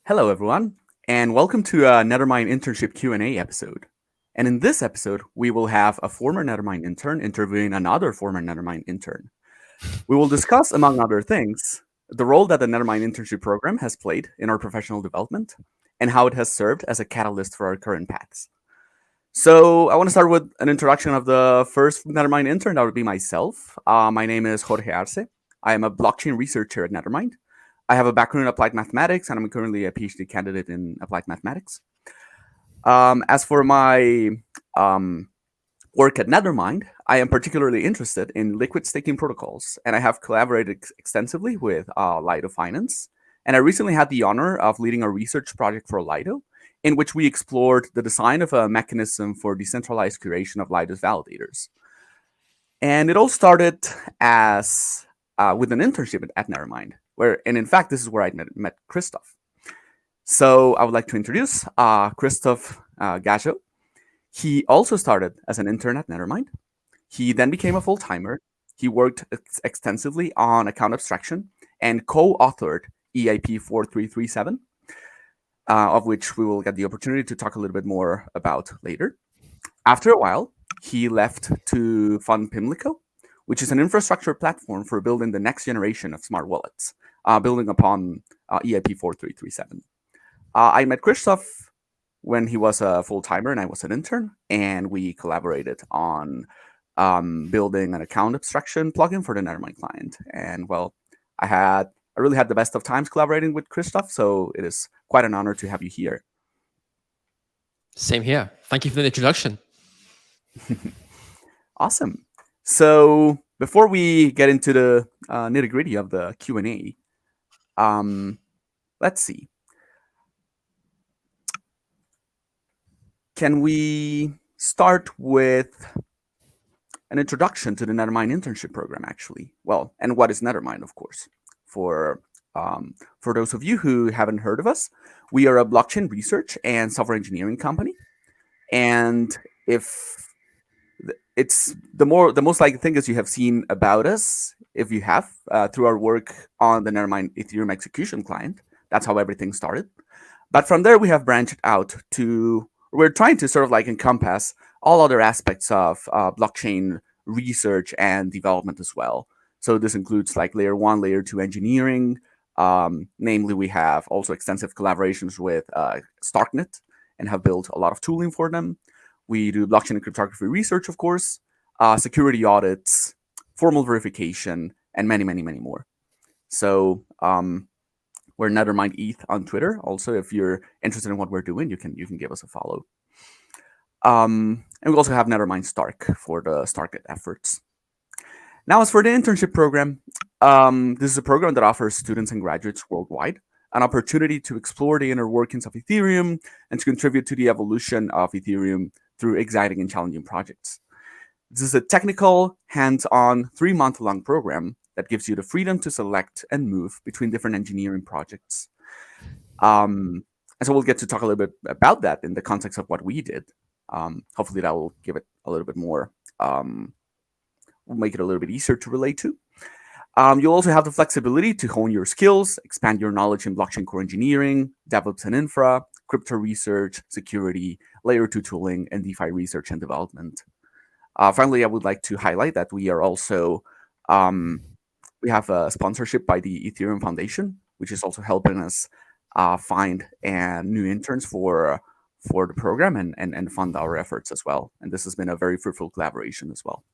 Hello, everyone, and welcome to a Nethermind internship Q&A episode. And in this episode, we will have a former Nethermind intern interviewing another former Nethermind intern. We will discuss, among other things, the role that the Nethermind internship program has played in our professional development and how it has served as a catalyst for our current paths. So I want to start with an introduction of the first Nethermind intern. That would be myself. My name is Jorge Arce. I am a blockchain researcher at Nethermind. I have a background in applied mathematics, and I'm currently a PhD candidate in applied mathematics. As for my work at Nethermind, I am particularly interested in liquid staking protocols, and I have collaborated extensively with Lido Finance. And I recently had the honor of leading a research project for Lido, in which we explored the design of a mechanism for decentralized curation of Lido's validators. And it all started as with an internship at Nethermind, and in fact, this is where I met Kristof. So I would like to introduce Kristof Gazso. He also started as an intern at Nethermind. He then became a full-timer. He worked extensively on account abstraction and co-authored EIP-4337, of which we will get the opportunity to talk a little bit more about later. After a while, he left to fund Pimlico, which is an infrastructure platform for building the next generation of smart wallets, building upon EIP-4337. I met Kristof when he was a full-timer and I was an intern, and we collaborated on building an account abstraction plugin for the Nethermind client. And well, I really had the best of times collaborating with Kristof, so it is quite an honor to have you here. Same here. Thank you for the introduction. Awesome. So before we get into the nitty-gritty of the Q&A, let's see. Can we start with an introduction to the Nethermind internship program, actually? Well, and what is Nethermind, of course. For those of you who haven't heard of us, we are a blockchain research and software engineering company. And if it's the most likely thing is you have seen about us, if you have, through our work on the Nethermind Ethereum execution client. That's how everything started. But from there, we have branched out to, we're trying to sort of like encompass all other aspects of blockchain research and development as well. So this includes like layer 1, layer 2 engineering. Namely, we have also extensive collaborations with Starknet and have built a lot of tooling for them. We do blockchain and cryptography research, of course, security audits, formal verification, and many, many, many more. So we're Nethermind ETH on Twitter. Also, if you're interested in what we're doing, you can give us a follow. And we also have Nethermind Stark for the Starknet efforts. Now, as for the internship program, this is a program that offers students and graduates worldwide an opportunity to explore the inner workings of Ethereum and to contribute to the evolution of Ethereum through exciting and challenging projects. This is a technical, hands-on, 3-month-long program that gives you the freedom to select and move between different engineering projects. And so we'll get to talk a little bit about that in the context of what we did. Hopefully that will give it a little bit more, will make it a little bit easier to relate to. You'll also have the flexibility to hone your skills, expand your knowledge in blockchain core engineering, DevOps and infra, crypto research, security, layer 2 tooling, and DeFi research and development. Finally, I would like to highlight that we are also, we have a sponsorship by the Ethereum Foundation, which is also helping us find new interns for the program and fund our efforts as well. And this has been a very fruitful collaboration as well.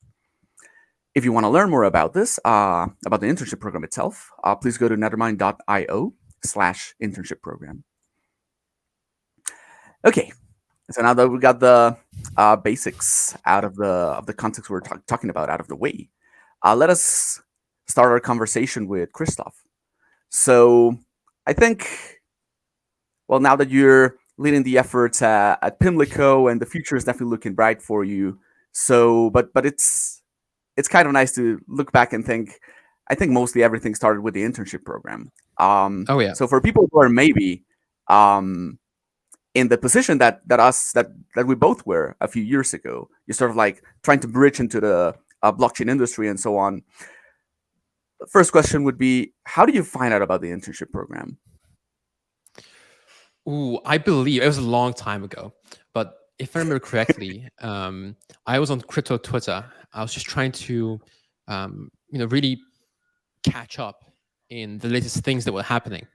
If you want to learn more about this, about the internship program itself, please go to nethermind.io/internship program. Okay, so now that we got the basics out of the context we're talking about out of the way, let us start our conversation with Kristof. So I think, well, now that you're leading the efforts at Pimlico and the future is definitely looking bright for you. So, but it's kind of nice to look back and think, I think mostly everything started with the internship program. Oh yeah. So for people who are maybe in the position that we both were a few years ago, you're sort of like trying to bridge into the blockchain industry and so on. The first question would be, how do you find out about the internship program? Ooh, I believe it was a long time ago, but if I remember correctly, I was on crypto Twitter. I was just trying to, really catch up in the latest things that were happening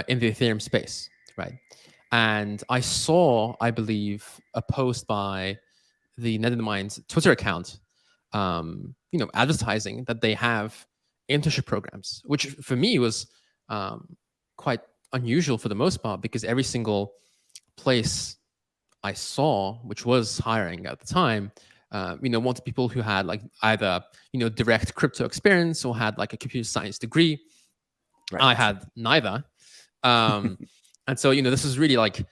in the Ethereum space, right? And I saw, I believe, a post by the Nethermind Twitter account, advertising that they have internship programs, which for me was quite unusual for the most part, because every single place I saw, which was hiring at the time, wanted people who had like either direct crypto experience or had like a computer science degree. Right. I had neither, and so this is really like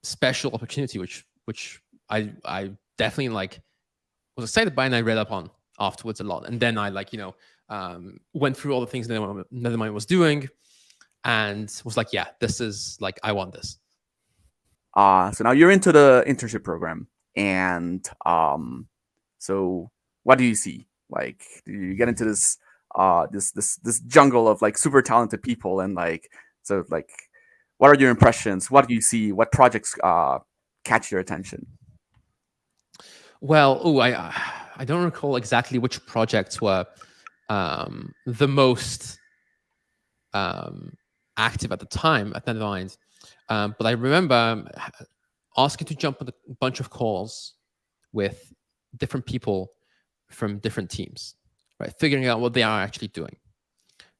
special opportunity, which I definitely like was excited by, and I read up on afterwards a lot. And then I went through all the things that Nethermind was doing, and was like, yeah, this is like, I want this. So now you're into the internship program, and so what do you see? Like, do you get into this this jungle of like super talented people, and like, so like, what are your impressions? What do you see? What projects catch your attention? Well, I don't recall exactly which projects were the most active at the time at Nethermind, but I remember asking to jump on a bunch of calls with different people from different teams, right? Figuring out what they are actually doing.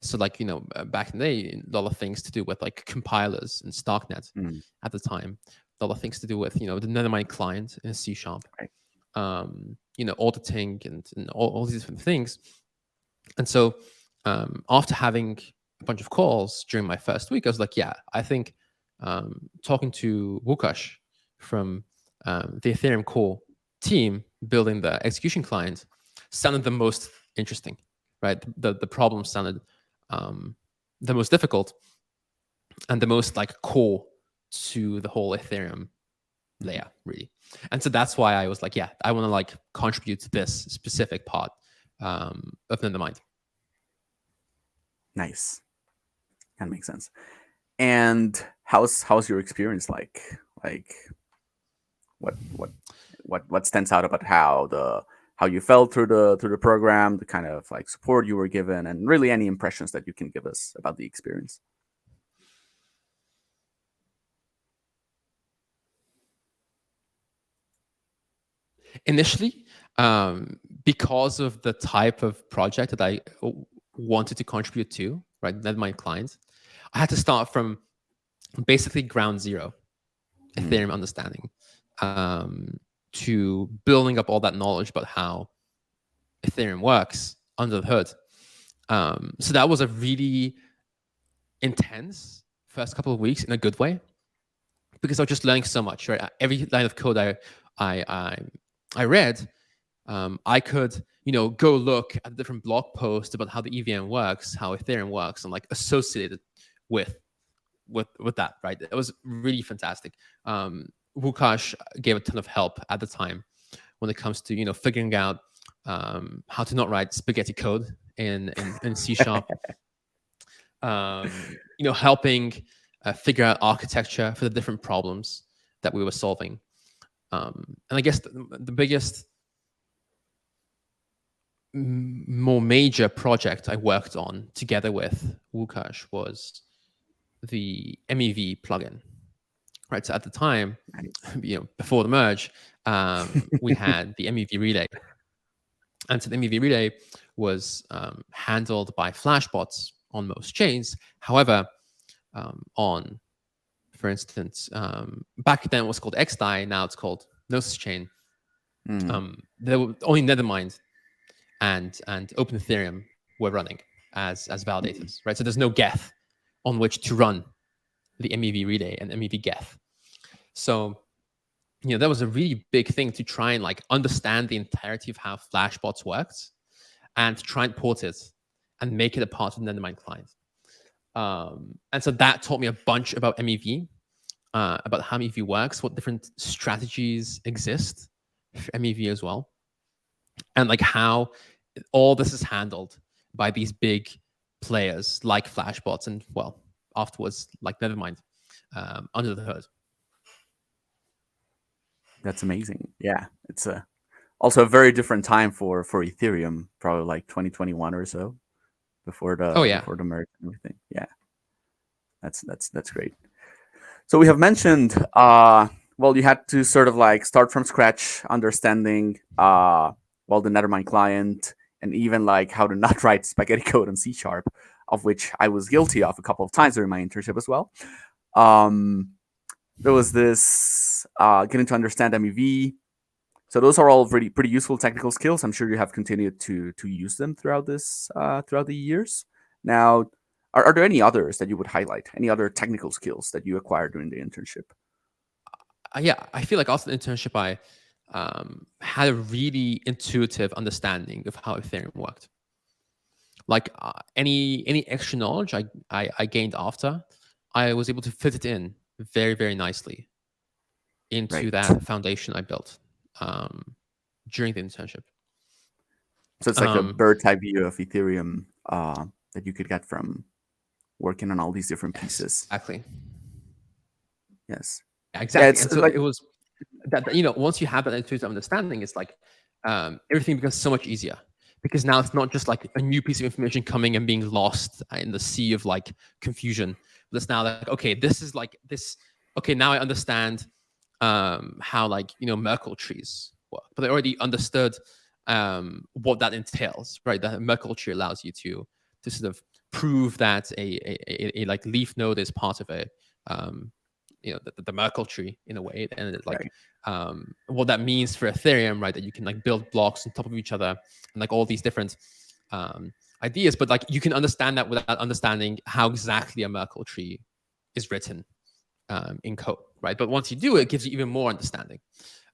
So like, back in the day, a lot of things to do with like compilers and Starknet at the time, a lot of things to do with, the Nethermind client in C#, Right. auditing and all these different things. And so after having a bunch of calls during my first week, I was like, yeah, I think talking to Łukasz from the Ethereum core team building the execution client sounded the most interesting, right? The problem sounded the most difficult and the most like core to the whole Ethereum layer, really. And so that's why I was like, yeah, I want to like contribute to this specific part of Nethermind. Nice. That makes sense. And how's your experience like? Like, what stands out about how you felt through the program, the kind of like support you were given, and really any impressions that you can give us about the experience? Initially, because of the type of project that I wanted to contribute to, right, Nethermind clients, I had to start from basically ground zero, Ethereum understanding, to building up all that knowledge about how Ethereum works under the hood. So that was a really intense first couple of weeks in a good way, because I was just learning so much. Right, every line of code I read, I could go look at different blog posts about how the EVM works, how Ethereum works, and like associate it with that. Right, it was really fantastic. Łukasz gave a ton of help at the time when it comes to figuring out how to not write spaghetti code in C#. Helping figure out architecture for the different problems that we were solving. And I guess the biggest, more major project I worked on together with Łukasz was the MEV plugin. Right. So at the time, before the merge, we had the MEV relay. And so the MEV relay was handled by Flashbots on most chains. However, for instance, back then it was called XDAI, now it's called Gnosis Chain. There were only Nethermind and Open Ethereum were running as validators, right? So there's no Geth on which to run the MEV relay and MEV Geth. So that was a really big thing to try and like understand the entirety of how Flashbots worked and try and port it and make it a part of the Nethermind client. And so that taught me a bunch about MEV, about how MEV works, what different strategies exist for MEV as well, and like how all this is handled by these big players like Flashbots and, well, afterwards like Nethermind. under the hood. That's amazing. Yeah, it's also a very different time for Ethereum, probably like 2021 or so, before Oh yeah, the merge and everything. Yeah, that's great. So we have mentioned, well, you had to sort of like start from scratch, understanding, well, the Nethermind client, and even like how to not write spaghetti code on C sharp, of which I was guilty of a couple of times during my internship as well. Um, there was this getting to understand MEV. So those are all pretty useful technical skills. I'm sure you have continued to use them throughout throughout the years. Now, are there any others that you would highlight? Any other technical skills that you acquired during the internship? yeah. I feel like after the internship, I had a really intuitive understanding of how Ethereum worked. Like any extra knowledge I gained after, I was able to fit it in very nicely into Right. that foundation I built during the internship. So it's like a bird's eye view of Ethereum that you could get from working on all these different pieces. Exactly. Yes. Yeah, Yeah, exactly. it's And so like it was that, once you have that intuitive understanding, it's like everything becomes so much easier, because now it's not just like a new piece of information coming and being lost in the sea of like confusion. But it's now like, okay, this is like this. Okay, now I understand how like Merkle trees work, but I already understood what that entails, right? That Merkle tree allows you to sort of prove that a like leaf node is part of a the Merkle tree in a way, and it's like right. what that means for Ethereum, right? That you can like build blocks on top of each other and like all these different ideas, but like you can understand that without understanding how exactly a Merkle tree is written in code, right? But once you do, it gives you even more understanding.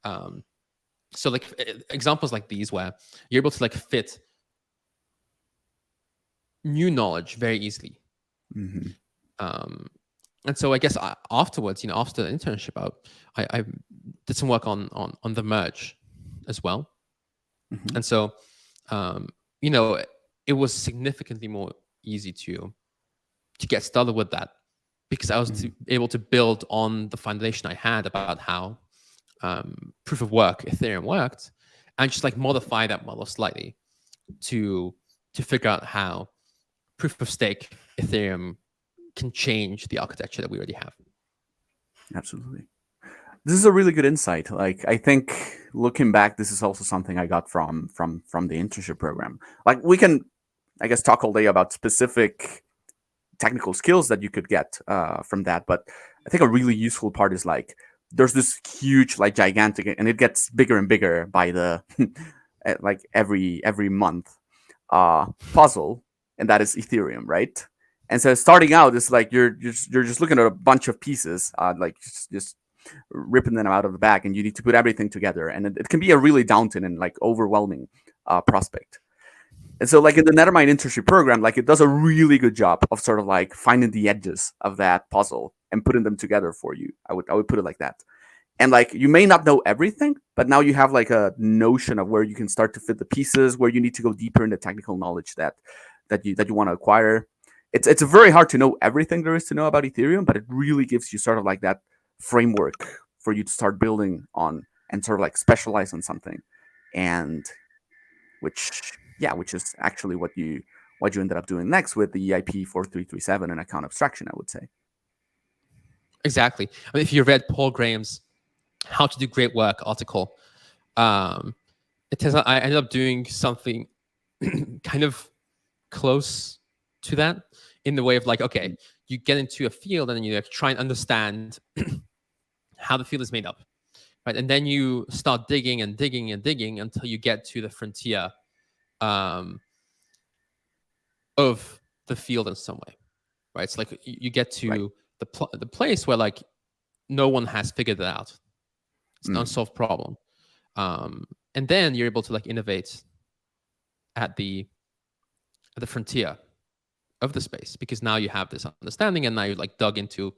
So like examples like these where you're able to like fit new knowledge very easily. Mm-hmm. And so I guess afterwards, after the internship, I did some work on the merge as well. Mm-hmm. And so, it was significantly more easy to get started with that, because I was able to build on the foundation I had about how proof of work Ethereum worked, and just like modify that model slightly to figure out how proof of stake Ethereum can change the architecture that we already have. Absolutely. This is a really good insight. Like, I think looking back, this is also something I got from the internship program. Like, we can, I guess, talk all day about specific technical skills that you could get from that, but I think a really useful part is like there's this huge, like gigantic, and it gets bigger and bigger by the like every month puzzle, and that is Ethereum, right? And so starting out is like you're just looking at a bunch of pieces, like just ripping them out of the bag, and you need to put everything together, and it can be a really daunting and like overwhelming prospect. And so, like in the Nethermind internship program, like it does a really good job of sort of like finding the edges of that puzzle and putting them together for you. I would put it like that. And like you may not know everything, but now you have like a notion of where you can start to fit the pieces, where you need to go deeper in the technical knowledge that you want to acquire. It's very hard to know everything there is to know about Ethereum, but it really gives you sort of like that framework for you to start building on and sort of like specialize on something. And which is actually what you ended up doing next with the EIP-4337 and account abstraction, I would say. Exactly. I mean, if you read Paul Graham's "How to Do Great Work" article, it turns out I ended up doing something kind of close to that, in the way of like, okay, you get into a field and then you like try and understand how the field is made up, right? And then you start digging and digging and digging until you get to the frontier of the field in some way, right? It's like you get to the place where like no one has figured it out. It's an unsolved problem, and then you're able to like innovate at the frontier of the space, because now you have this understanding, and now you're like dug into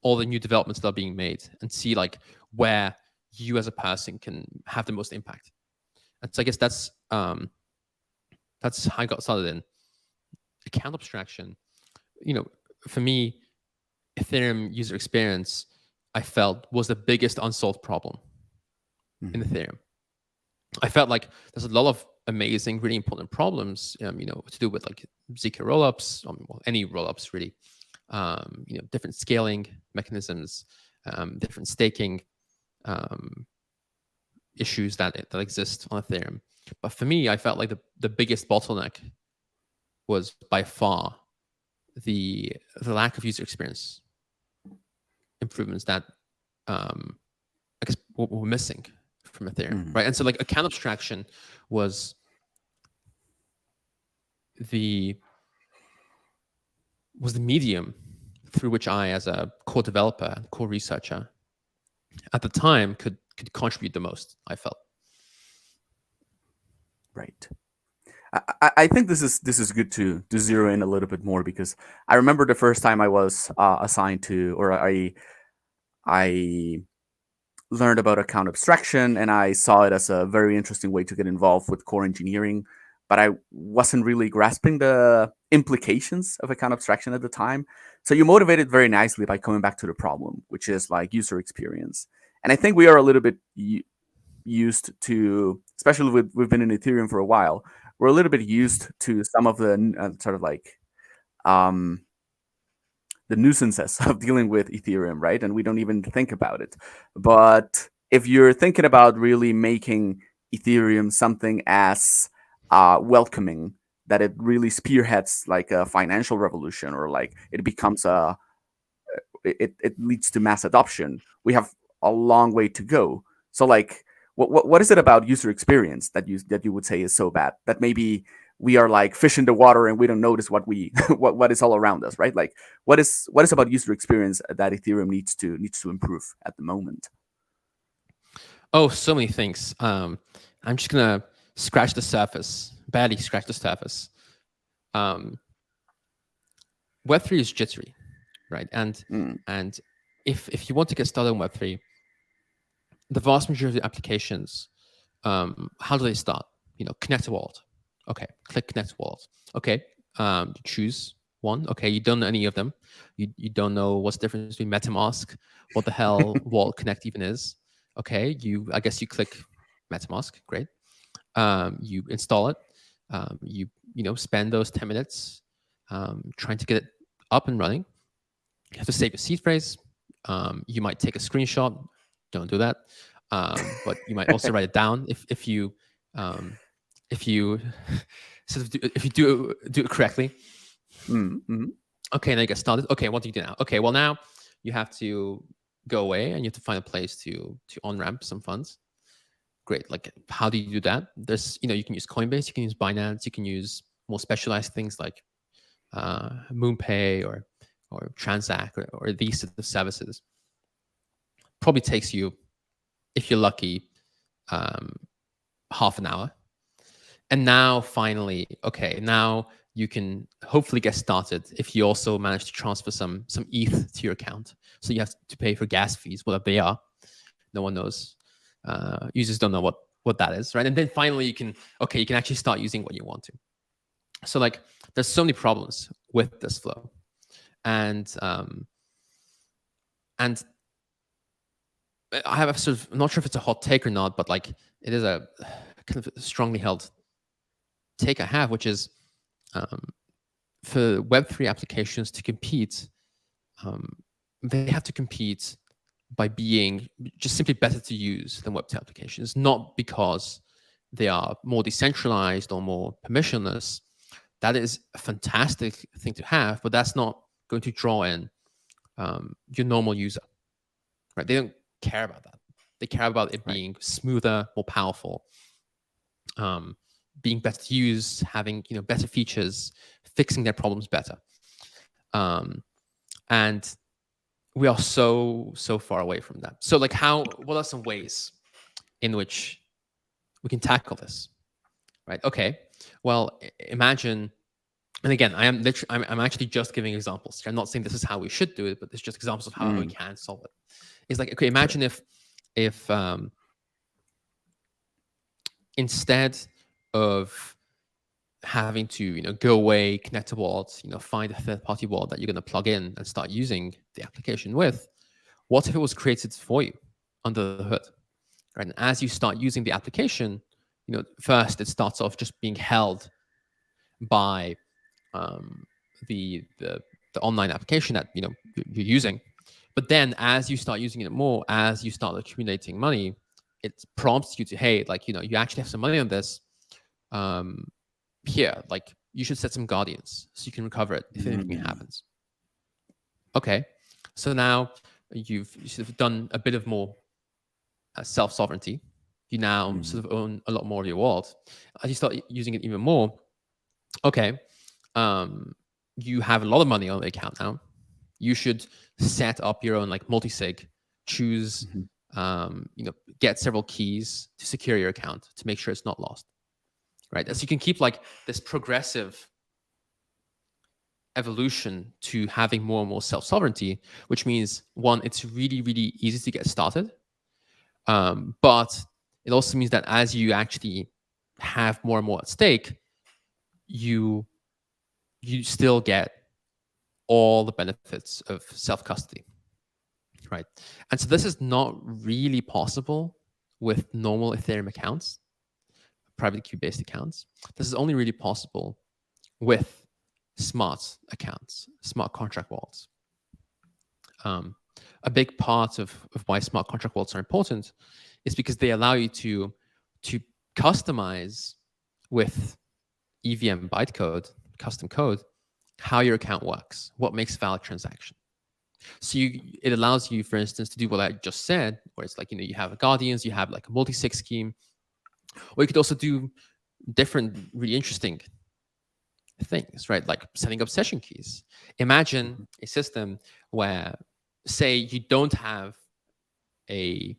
all the new developments that are being made, and see like where you as a person can have the most impact. And so I guess that's how I got started in account abstraction. For me, Ethereum user experience, I felt, was the biggest unsolved problem in Ethereum. I felt like there's a lot of amazing, really important problems, to do with like zk rollups, any rollups really, different scaling mechanisms, different staking issues that exist on Ethereum. But for me, I felt like the biggest bottleneck was by far the lack of user experience improvements that I guess were missing from Ethereum, right? And so like account abstraction was the medium through which I, as a core developer and core researcher at the time, could contribute the most, I felt. Right. I think this is good to zero in a little bit more, because I remember the first time I was assigned to, or I learned about account abstraction, and I saw it as a very interesting way to get involved with core engineering, but I wasn't really grasping the implications of account abstraction at the time. So you motivated very nicely by coming back to the problem, which is like user experience. And I think we are a little bit used to, especially we've been in Ethereum for a while, we're a little bit used to some of the sort of like the nuisances of dealing with Ethereum, right? And we don't even think about it. But if you're thinking about really making Ethereum something as welcoming, that it really spearheads like a financial revolution, or like it becomes it leads to mass adoption, we have a long way to go. So like, what is it about user experience that you would say is so bad that maybe we are like fish in the water and we don't notice what we what is all around us, right? Like, what is about user experience that Ethereum needs to improve at the moment? Oh, so many things. I'm just gonna scratch the surface, barely scratch the surface. Web3 is jittery, right? And if you want to get started on Web3, the vast majority of the applications, how do they start? Connect a wallet. Okay, click connect wallet. Okay, choose one. Okay, you don't know any of them. You don't know what's the difference between MetaMask, what the hell Wallet Connect even is. Okay, I guess you click MetaMask. Great. You install it. You spend those 10 minutes trying to get it up and running. You have to save your seed phrase. You might take a screenshot. Don't do that. But you might also write it down if you sort of if you do it correctly. Okay, now you get started. Okay, what do you do now? Okay, well now you have to go away and you have to find a place to on ramp some funds. Great. Like, how do you do that? There's you can use Coinbase, you can use Binance, you can use more specialized things like MoonPay or Transact or these sort of services. Probably takes you, if you're lucky, half an hour. And now finally, okay, now you can hopefully get started if you also manage to transfer some ETH to your account. So you have to pay for gas fees, whatever they are. No one knows. Users don't know what that is, right? And then finally you can actually start using what you want to. So like, there's so many problems with this flow. And I have a sort of, I'm not sure if it's a hot take or not, but like, it is a kind of strongly held take I have, which is for Web3 applications to compete, they have to compete by being just simply better to use than Web2 applications, not because they are more decentralized or more permissionless. That is a fantastic thing to have, but that's not going to draw in your normal user, right? They don't care about that. They care about it being smoother, more powerful, being better to use, having better features, fixing their problems better. And we are so far away from that. So like, what are some ways in which we can tackle this, right? Okay, well, imagine, and again, I'm actually just giving examples. I'm not saying this is how we should do it, but it's just examples of how we can solve it. It's like, okay, imagine if instead of having to go away, connect a wallet, find a third-party wallet that you're going to plug in and start using the application with. What if it was created for you under the hood, right? And as you start using the application, first it starts off just being held by the online application that you're using. But then as you start using it more, as you start accumulating money, it prompts you to, hey, like, you actually have some money on this. Here, like, you should set some guardians so you can recover it if anything happens. Okay, so now you've sort of done a bit of more self-sovereignty. You now sort of own a lot more of your wallet. As you start using it even more, okay, you have a lot of money on the account now. You should set up your own like multi-sig, choose, get several keys to secure your account to make sure it's not lost, right? As you can keep like this progressive evolution to having more and more self-sovereignty, which means, one, it's really, really easy to get started. But it also means that as you actually have more and more at stake, you still get all the benefits of self-custody, right? And so this is not really possible with normal Ethereum accounts, private key-based accounts. This is only really possible with smart accounts, smart contract wallets. A big part of why smart contract wallets are important is because they allow you to customize with EVM bytecode, custom code, how your account works, what makes a valid transaction. So it allows you, for instance, to do what I just said, where it's like, you have guardians, you have like a multi-sig scheme, or you could also do different, really interesting things, right? Like setting up session keys. Imagine a system where, say, you don't have a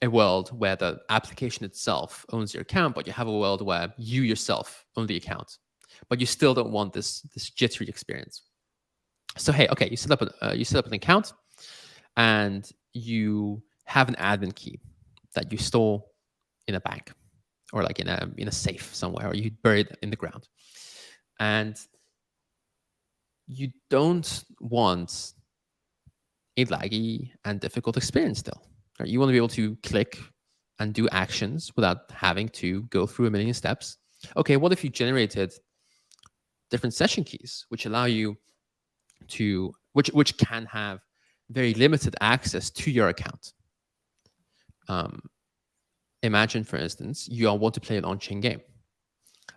world where the application itself owns your account, but you have a world where you yourself own the account, but you still don't want this jittery experience. So hey, okay, you set up an account, and you have an admin key that you store in a bank or like in a safe somewhere, or you bury it in the ground, and you don't want a laggy and difficult experience still. Right? You want to be able to click and do actions without having to go through a million steps. Okay, what if you generated different session keys which allow you to, which can have very limited access to your account? Imagine, for instance, you want to play an on-chain game.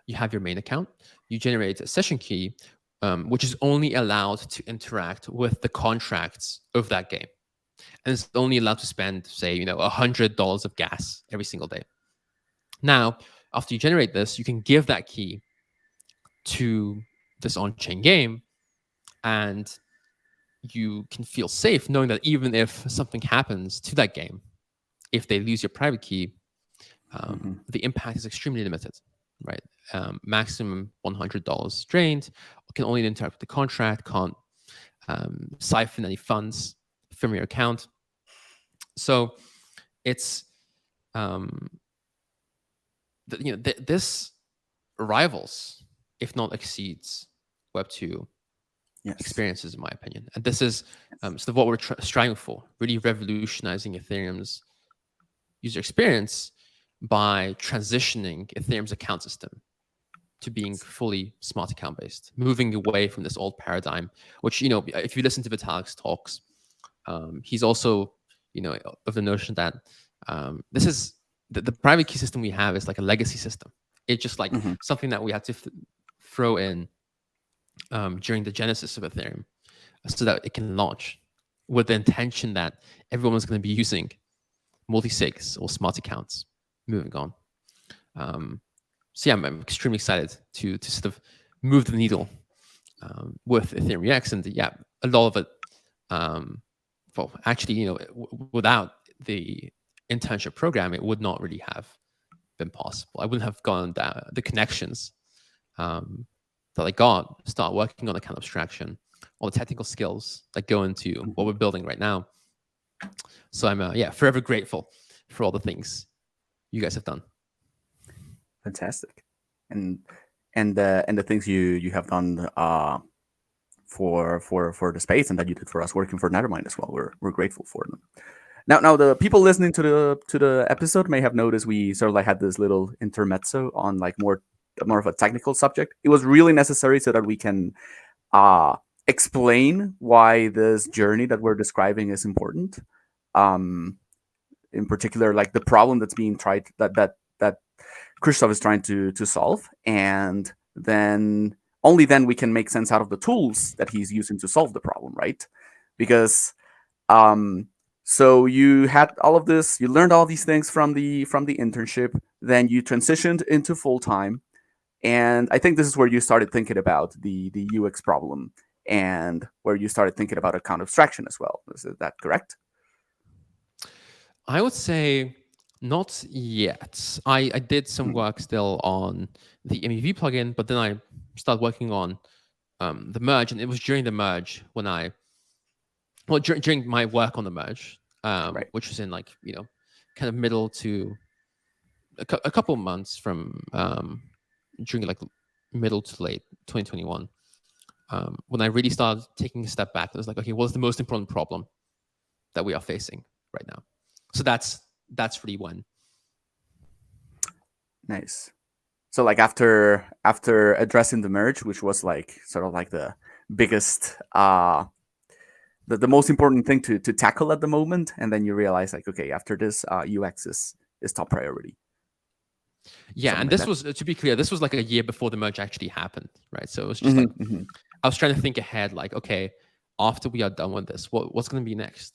You have your main account. You generate a session key, which is only allowed to interact with the contracts of that game. And it's only allowed to spend, say, $100 of gas every single day. Now, after you generate this, you can give that key to this on-chain game, and you can feel safe knowing that even if something happens to that game, if they lose your private key, the impact is extremely limited, right? Maximum $100 drained, can only interact with the contract, can't siphon any funds from your account. So it's this rivals, if not exceeds, Web 2 experiences, in my opinion. And this is sort of what we're striving for, really revolutionizing Ethereum's user experience by transitioning Ethereum's account system to being fully smart account based, moving away from this old paradigm, which, if you listen to Vitalik's talks, he's also, of the notion that this is the private key system we have is like a legacy system. It's just like something that we had to throw in during the genesis of Ethereum so that it can launch, with the intention that everyone was going to be using multi-sigs or smart accounts moving on. So yeah, I'm extremely excited to sort of move the needle with Ethereum UX. And yeah, a lot of it, well, actually, without the internship program, it would not really have been possible. I wouldn't have gone down the connections that I got, start working on account abstraction, all the technical skills that go into what we're building right now. So I'm forever grateful for all the things you guys have done. Fantastic. And and the things you have done for the space, and that you did for us working for Nethermind as well. We're grateful for them. Now the people listening to the episode may have noticed we sort of like had this little intermezzo on like more of a technical subject. It was really necessary so that we can explain why this journey that we're describing is important. In particular, like the problem that's being tried that Kristof is trying to solve, and then only then we can make sense out of the tools that he's using to solve the problem, right? Because so you had all of this, you learned all these things from the internship, then you transitioned into full time, and I think this is where you started thinking about the UX problem, and where you started thinking about account abstraction as well. Is that correct? I would say not yet. I did some work still on the MEV plugin, but then I started working on the merge, and it was during the merge when during my work on the merge, Right. which was in like, kind of middle to a couple of months from during like middle to late 2021, when I really started taking a step back. I was like, okay, what's the most important problem that we are facing right now? So that's really when. Nice. So like after addressing the merge, which was like sort of like the biggest the most important thing to tackle at the moment, and then you realize like, okay, after this, UX is top priority. Yeah, Something and like this that. was, to be clear, this was like a year before the merge actually happened, right? So it was just like I was trying to think ahead, like, okay, after we are done with this, what's going to be next?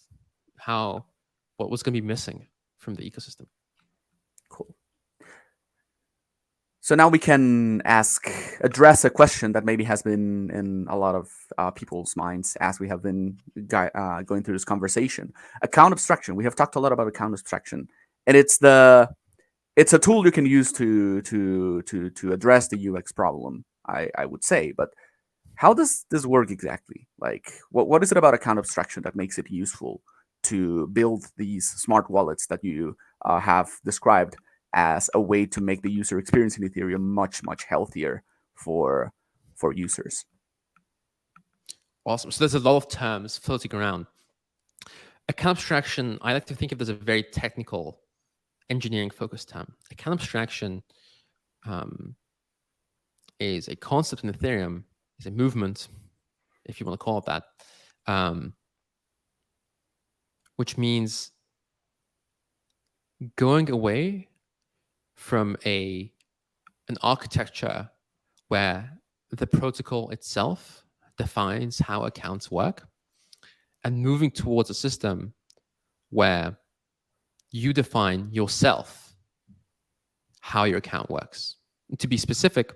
What's going to be missing from the ecosystem? Cool. So now we can address a question that maybe has been in a lot of people's minds as we have been going through this conversation. Account abstraction. We have talked a lot about account abstraction, and it's a tool you can use to address the UX problem, I would say. But how does this work exactly? Like, what is it about account abstraction that makes it useful to build these smart wallets that you have described as a way to make the user experience in Ethereum much healthier for users? Awesome. So there's a lot of terms floating around. Account abstraction, I like to think of as a very technical, engineering-focused term. Account abstraction is a concept in Ethereum, is a movement, if you want to call it that, which means going away from an architecture where the protocol itself defines how accounts work, and moving towards a system where you define yourself how your account works. To be specific,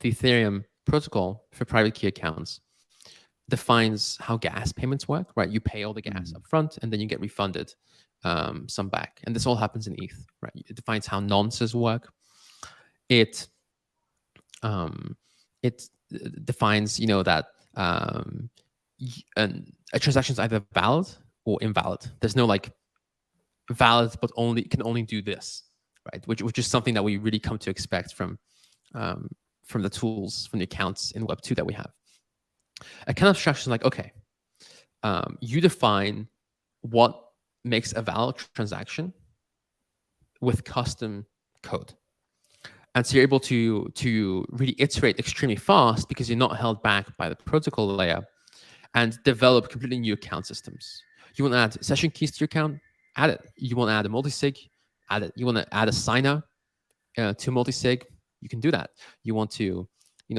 the Ethereum protocol for private key accounts defines how gas payments work, right? You pay all the gas up front, and then you get refunded some back. And this all happens in ETH, right? It defines how nonces work. It defines, that a transaction is either valid or invalid. There's no like valid, but can only do this, right? Which is something that we really come to expect from the tools, from the accounts in Web 2 that we have. Account abstraction is like, okay, you define what makes a valid transaction with custom code. And so you're able to really iterate extremely fast because you're not held back by the protocol layer, and develop completely new account systems. You want to add session keys to your account? Add it. You want to add a multisig? Add it. You want to add a signer to multisig? You can do that. You want to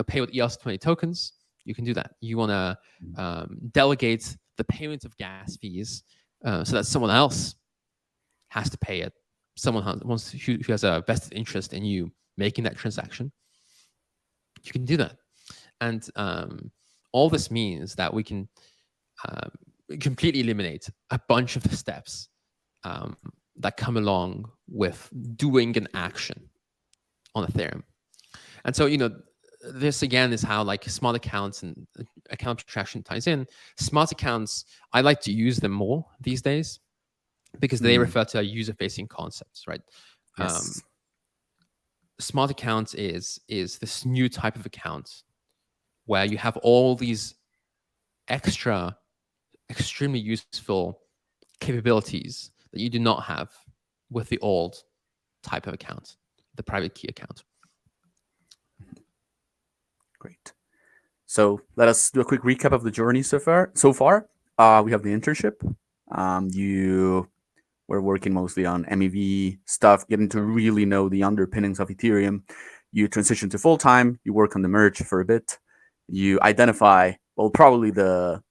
pay with ERC20 tokens? You can do that. You want to delegate the payment of gas fees so that someone else has to pay it. Someone who has a vested interest in you making that transaction. You can do that. And all this means that we can completely eliminate a bunch of the steps that come along with doing an action on Ethereum. And so, this again is how like smart accounts and account abstraction ties in. Smart accounts, I like to use them more these days because they refer to user-facing concepts, right? Yes. smart account is this new type of account where you have all these extra, extremely useful capabilities that you do not have with the old type of account, the private key account. Great. So let us do a quick recap of the journey so far. We have the internship. You were working mostly on MEV stuff, getting to really know the underpinnings of Ethereum. You transition to full time. You work on the merge for a bit. You identify, well, probably the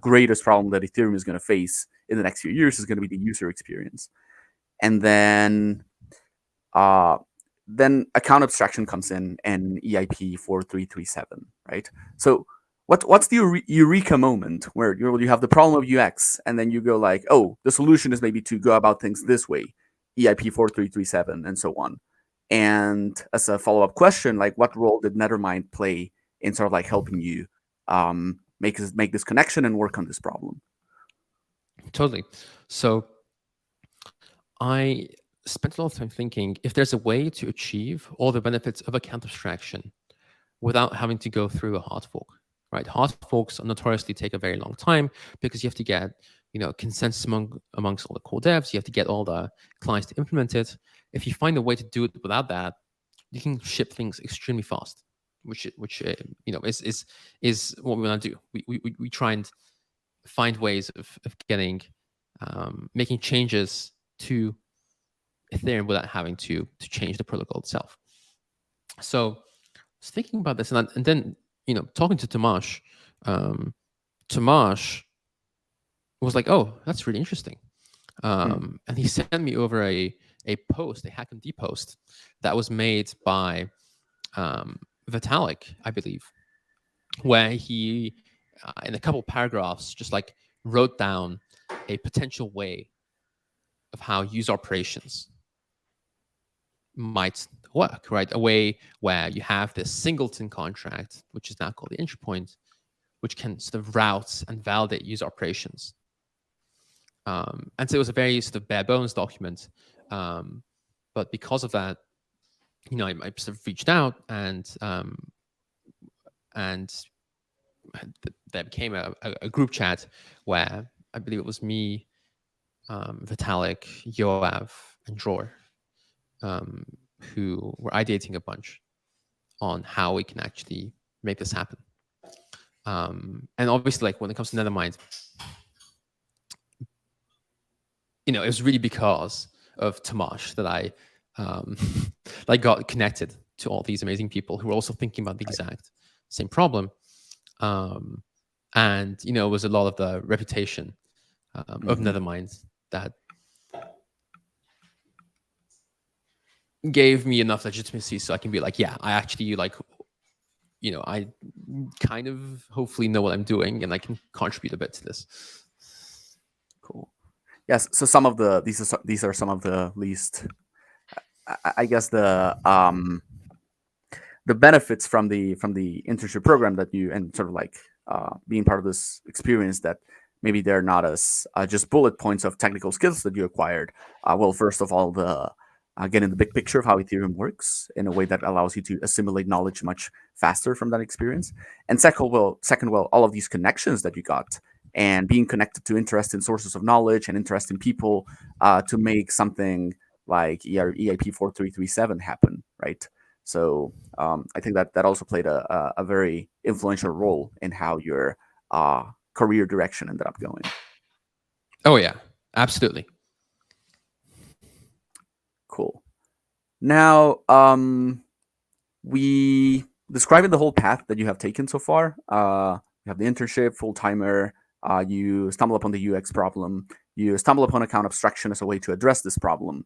greatest problem that Ethereum is going to face in the next few years is going to be the user experience. And then account abstraction comes in and EIP-4337, right? So what's the eureka moment where you have the problem of UX and then you go like, oh, the solution is maybe to go about things this way, EIP-4337 and so on. And as a follow-up question, like what role did Nethermind play in sort of like helping you make this connection and work on this problem? Totally. So I spent a lot of time thinking if there's a way to achieve all the benefits of account abstraction without having to go through a hard fork, right? Hard forks notoriously take a very long time because you have to get, consensus amongst all the core devs. You have to get all the clients to implement it. If you find a way to do it without that, you can ship things extremely fast, which is what we want to do. We try and find ways of getting making changes to Ethereum without having to change the protocol itself. So I was thinking about this, and then talking to Tomasz, Tomasz was like, "Oh, that's really interesting," and he sent me over a post, a HackMD post that was made by Vitalik, I believe, where he in a couple paragraphs just like wrote down a potential way of how user operations might work, right? A way where you have this singleton contract, which is now called the entry point, which can sort of route and validate user operations. And so it was a very sort of bare bones document. But because of that, I sort of reached out and there became a group chat where I believe it was me, Vitalik, Yoav, and Dror, who were ideating a bunch on how we can actually make this happen. And obviously, like when it comes to Nethermind, it was really because of Tomasz that I got connected to all these amazing people who were also thinking about the exact same problem. And it was a lot of the reputation of Nethermind that gave me enough legitimacy so I can be like, yeah, I actually I kind of hopefully know what I'm doing and I can contribute a bit to this. Cool. Yes. So these are some of the least, I guess the benefits from the internship program that you and sort of like being part of this experience that maybe they're not as just bullet points of technical skills that you acquired. Well, first of all, getting the big picture of how Ethereum works in a way that allows you to assimilate knowledge much faster from that experience. And second, all of these connections that you got and being connected to interesting sources of knowledge and interesting people to make something like EIP-4337 happen, right? So I think that also played a very influential role in how your career direction ended up going. Oh, yeah, absolutely. Cool. Now, we describing the whole path that you have taken so far. You have the internship, full-timer. You stumble upon the UX problem. You stumble upon account abstraction as a way to address this problem.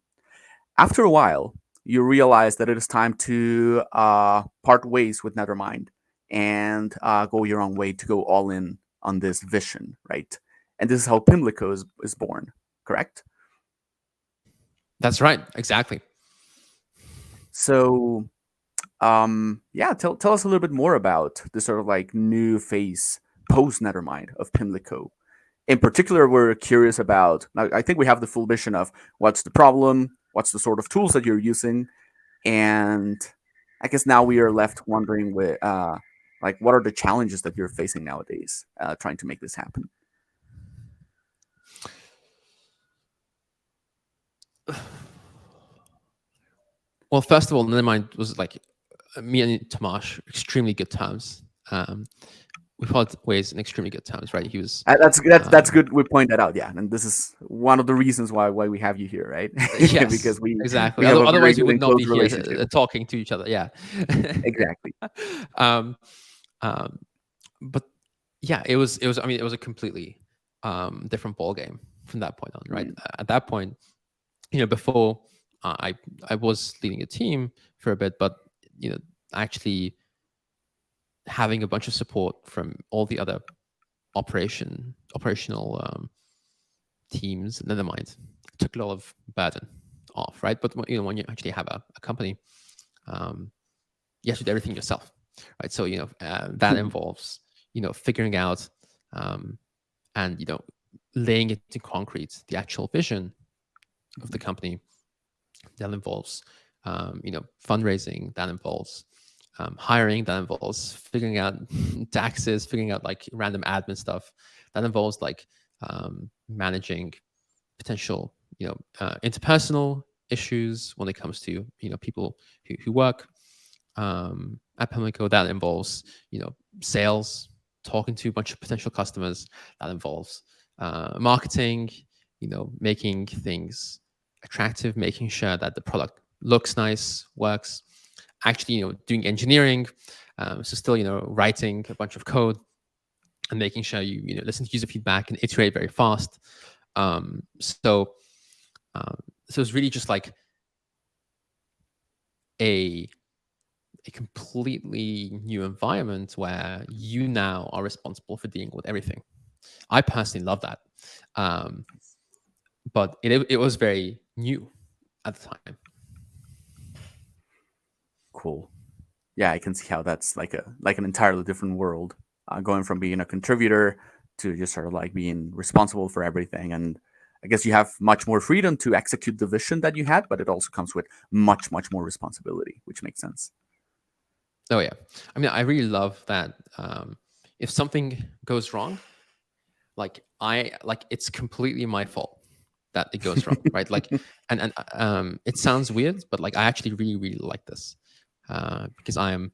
After a while, you realize that it is time to part ways with Nethermind and go your own way to go all in on this vision, right? And this is how Pimlico is born, correct? That's right. Exactly. So, yeah, tell us a little bit more about this sort of like new phase post Nethermind of Pimlico. In particular, we're curious about. I think we have the full vision of what's the problem, what's the sort of tools that you're using, And I guess now we are left wondering with like, what are the challenges that you're facing nowadays trying to make this happen? Well, first of all, Nethermind was like me and Tomasz extremely good terms. We parted ways in extremely good terms, right? He was That's good. We point that out, yeah, and this is one of the reasons why we have you here, right? yes, Because we exactly. have a very Otherwise, we good would and not close be here relationship. talking to each other. Yeah, Exactly. um, um, but yeah, it was. I mean, it was a completely different ball game from that point on, right? At that point, before I was leading a team for a bit, but actually having a bunch of support from all the other operational teams, Nethermind, took a lot of burden off, right? But when you actually have a company, you have to do everything yourself, right? So that involves figuring out and laying it into concrete the actual vision of the company. That involves fundraising. That involves hiring. That involves figuring out taxes, figuring out like random admin stuff. That involves like managing potential interpersonal issues when it comes to people who work at Pimlico. That involves sales, talking to a bunch of potential customers. That involves marketing, making things attractive, making sure that the product looks nice, works. Actually, doing engineering, so still writing a bunch of code and making sure you listen to user feedback and iterate very fast. So it's really just like a completely new environment where you now are responsible for dealing with everything. I personally love that, but it was very new at the time. Cool. Yeah, I can see how that's like an entirely different world, going from being a contributor to just sort of like being responsible for everything. And I guess you have much more freedom to execute the vision that you had, but it also comes with much more responsibility, which makes sense. Oh yeah, I mean, I really love that. If something goes wrong, like it's completely my fault that it goes wrong, right? Like, and it sounds weird, but like I actually really like this because I am.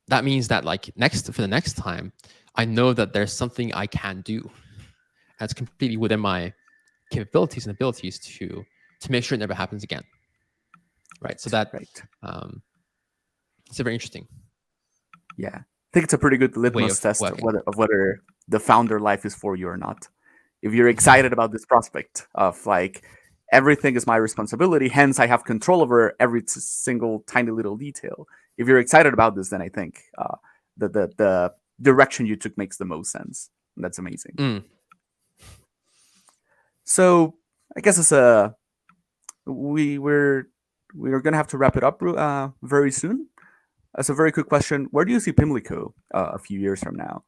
That means that like for the next time, I know that there's something I can do that's completely within my capabilities and abilities to make sure it never happens again. Right. So that right. it's very interesting. Yeah, I think it's a pretty good Way litmus of test working. of whether the founder life is for you or not. If you're excited about this prospect of like, everything is my responsibility, hence I have control over every single tiny little detail. If you're excited about this, then I think the direction you took makes the most sense. And that's amazing. So I guess we're gonna have to wrap it up very soon. As a very quick question, where do you see Pimlico a few years from now?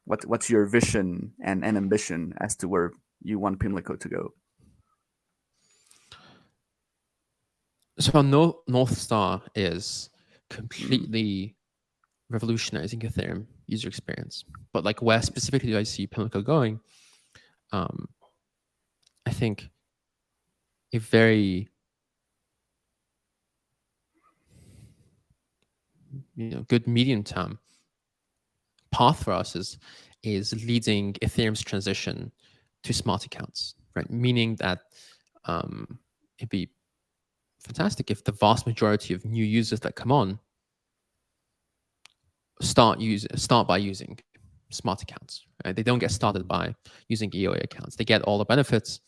What's your vision and ambition as to where you want Pimlico to go? So our North Star is completely revolutionizing Ethereum user experience. But like, where specifically do I see Pimlico going? I think a very good medium term path for us is leading Ethereum's transition to smart accounts, right? Meaning that it'd be fantastic if the vast majority of new users that come on start by using smart accounts. Right? They don't get started by using EOA accounts. They get all the benefits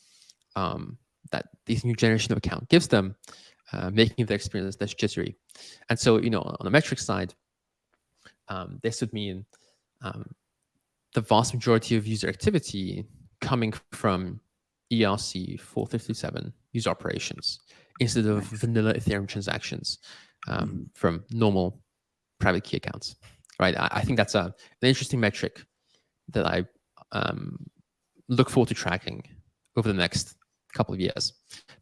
that this new generation of account gives them, making their experience less jittery. And so, on the metrics side, this would mean the vast majority of user activity coming from ERC-4337 user operations instead of vanilla Ethereum transactions from normal private key accounts, right? I think that's an interesting metric that I look forward to tracking over the next couple of years,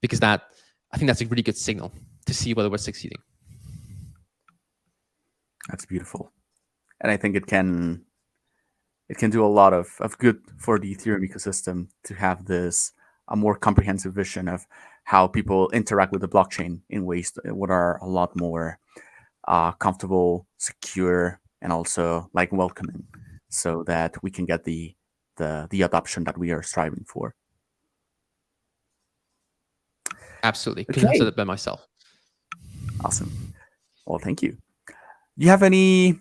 because I think that's a really good signal to see whether we're succeeding. That's beautiful. And I think it can do a lot of good for the Ethereum ecosystem to have a more comprehensive vision of how people interact with the blockchain in ways that are a lot more comfortable, secure, and also like welcoming, so that we can get the adoption that we are striving for. Absolutely. Couldn't have said it by myself. Awesome. Well, thank you. Do you have any,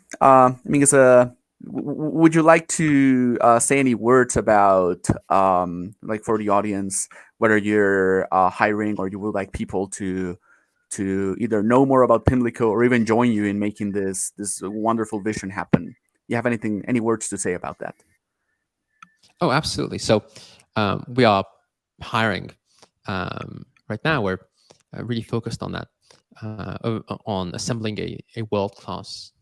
would you like to say any words about, like for the audience, whether you're hiring or you would like people to either know more about Pimlico or even join you in making this wonderful vision happen? You have any words to say about that? Oh, absolutely. So we are hiring right now. We're really focused on that, on assembling a world-class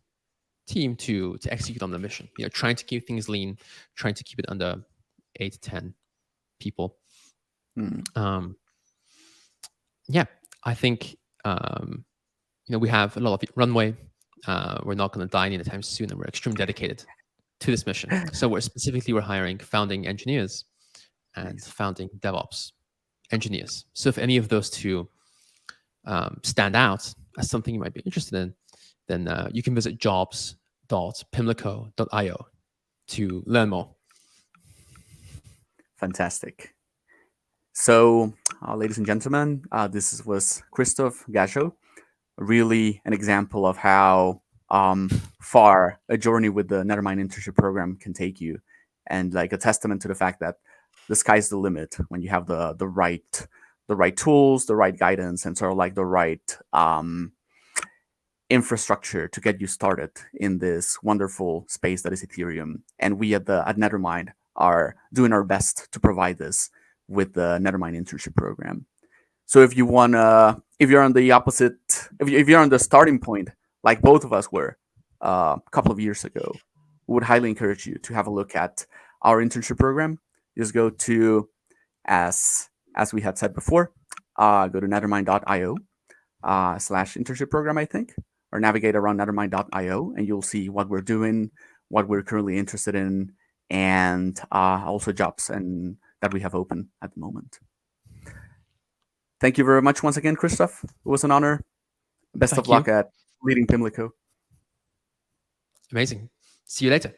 team to execute on the mission. Trying to keep things lean, trying to keep it under 8 to 10 people. Yeah, I think we have a lot of runway. We're not going to die anytime soon, and we're extremely dedicated to this mission. So we're hiring founding engineers and founding DevOps engineers. So if any of those two stand out as something you might be interested in, then you can visit jobs.pimlico.io to learn more. Fantastic. So, ladies and gentlemen, this was Kristof Gazso, really an example of how far a journey with the Nethermind Internship Program can take you, and like a testament to the fact that the sky's the limit when you have the right tools, the right guidance, and sort of like the right infrastructure to get you started in this wonderful space that is Ethereum. And we at Nethermind are doing our best to provide this with the Nethermind Internship Program. So if you're on the starting point, like both of us were a couple of years ago, we would highly encourage you to have a look at our internship program. Just go to, as we had said before, go to nethermind.io /internship program, I think, or navigate around nethermind.io, and you'll see what we're doing, what we're currently interested in, and also jobs and that we have open at the moment. Thank you very much once again, Kristof. It was an honor. Best of luck at leading Pimlico. Amazing. See you later.